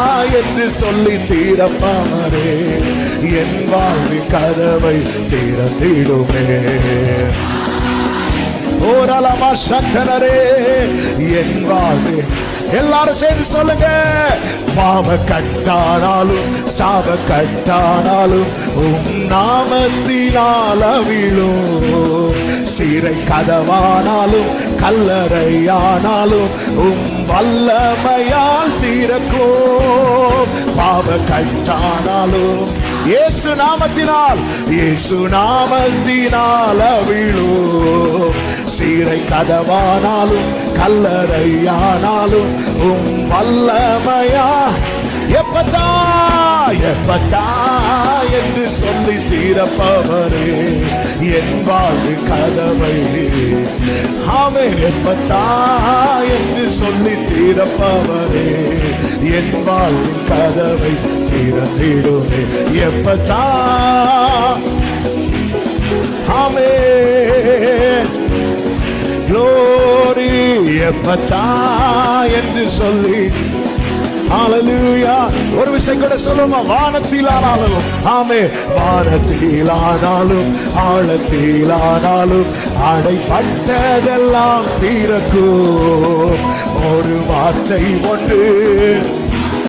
என்று சொல்லி தீரப்பாரே, என் வாழ்வின் கதவை திறந்திடுமே. ஓரலமா சத்தனரே, என் வாழ்வு. எல்லாரும் சேர்ந்து சொல்லுங்க. பாவ கட்டானாலும் சாப கட்டானாலும் உம் நாமத்தினால் அவிழும். சீரை கதவானாலும் கல்லறையானாலும் உம் வல்லமையால் தீரக்கும். பாவ கட்டானாலும் இயேசு நாமத்தினால், இயேசு நாமத்தினால் அவிழும். சீரை கதவானாலும் கல்லறையானாலும் உம் வல்லமையா. எப்பத்தா எப்பத்தா என்று சொல்லி தீரப்பவரே, என் வாழ்வு கதவை. ஆமென். எப்பத்தா என்று சொல்லி தீரப்பவரே, என் வாழ்வு கதவை திறந்திடுமே. எப்பத்தா. ஆமென். glory. எப்பத்தா என்று சொல்லி. ஹalleluya. ஒரு விஷயம் கூட சொல்லுமா. வானத்திலானாலும், ஆமே, வானத்திலானாலும் ஆழத்திலானாலும் அடைப்பட்டதெல்லாம் தீரக்கும். ஒரு வார்த்தை ஒன்று